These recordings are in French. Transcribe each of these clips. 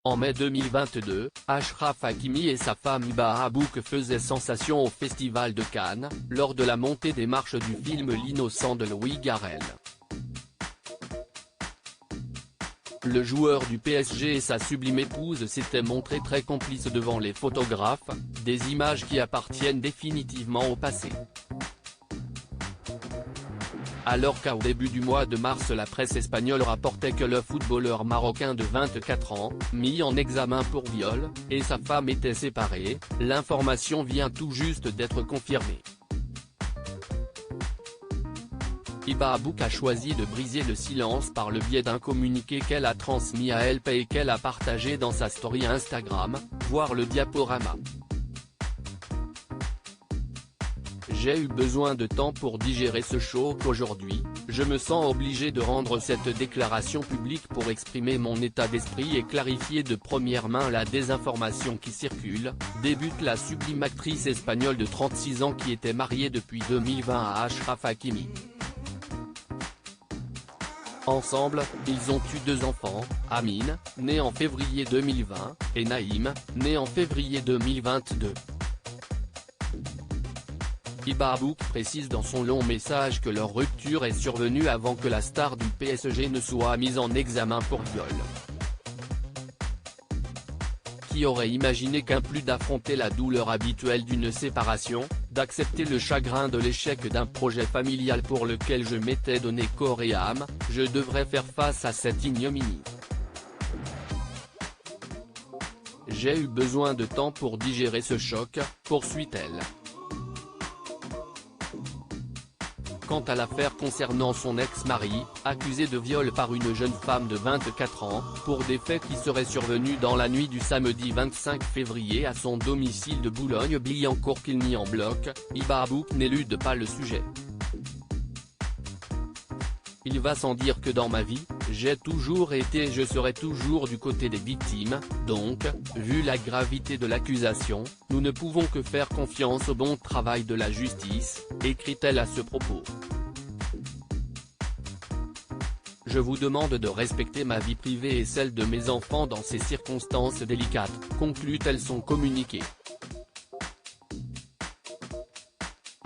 En mai 2022, Achraf Hakimi et sa femme Hiba Abouk faisaient sensation au Festival de Cannes, lors de la montée des marches du film L'Innocent de Louis Garrel. Le joueur du PSG et sa sublime épouse s'étaient montrés très complices devant les photographes, des images qui appartiennent définitivement au passé. Alors qu'au début du mois de mars la presse espagnole rapportait que le footballeur marocain de 24 ans, mis en examen pour viol, et sa femme étaient séparés, l'information vient tout juste d'être confirmée. Hiba Abouk a choisi de briser le silence par le biais d'un communiqué qu'elle a transmis à LP et qu'elle a partagé dans sa story Instagram, voir le diaporama. J'ai eu besoin de temps pour digérer ce choc aujourd'hui, je me sens obligé de rendre cette déclaration publique pour exprimer mon état d'esprit et clarifier de première main la désinformation qui circule, débute la sublime actrice espagnole de 36 ans qui était mariée depuis 2020 à Achraf Hakimi. Ensemble, ils ont eu 2 enfants, Amine, né en février 2020, et Naïm, né en février 2022. Hiba Abouk précise dans son long message que leur rupture est survenue avant que la star du PSG ne soit mise en examen pour viol. Qui aurait imaginé qu'en plus d'affronter la douleur habituelle d'une séparation, d'accepter le chagrin de l'échec d'un projet familial pour lequel je m'étais donné corps et âme, je devrais faire face à cette ignominie. J'ai eu besoin de temps pour digérer ce choc, poursuit-elle. Quant à l'affaire concernant son ex-mari, accusé de viol par une jeune femme de 24 ans, pour des faits qui seraient survenus dans la nuit du samedi 25 février à son domicile de Boulogne-Billancourt qu'il nie en bloc, Hiba Abouk n'élude pas le sujet. Il va sans dire que dans ma vie, j'ai toujours été et je serai toujours du côté des victimes, donc, vu la gravité de l'accusation, nous ne pouvons que faire confiance au bon travail de la justice, écrit-elle à ce propos. Je vous demande de respecter ma vie privée et celle de mes enfants dans ces circonstances délicates, conclut-elle son communiqué.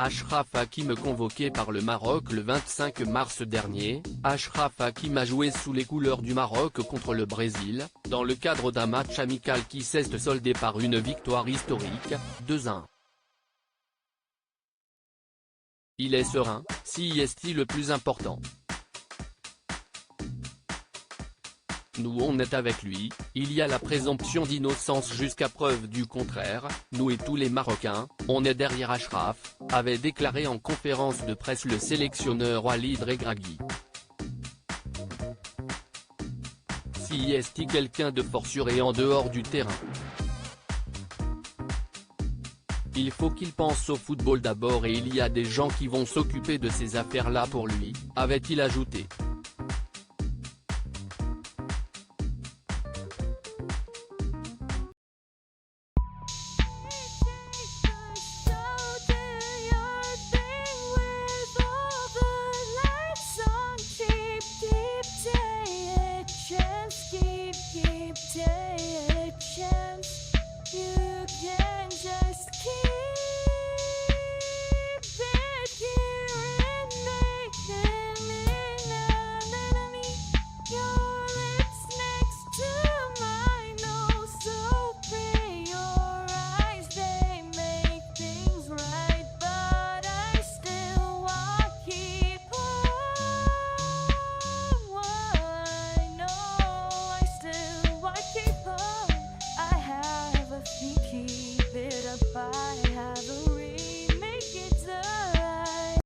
Achraf Hakimi convoqué par le Maroc le 25 mars dernier, Achraf Hakimi a joué sous les couleurs du Maroc contre le Brésil, dans le cadre d'un match amical qui s'est soldé par une victoire historique, 2-1. Il est serein, si est-il le plus important. Nous on est avec lui, il y a la présomption d'innocence jusqu'à preuve du contraire, nous et tous les Marocains, on est derrière Achraf, avait déclaré en conférence de presse le sélectionneur Walid Regragui. Si est-il quelqu'un de fort sur et en dehors du terrain. Il faut qu'il pense au football d'abord et il y a des gens qui vont s'occuper de ces affaires-là pour lui, avait-il ajouté.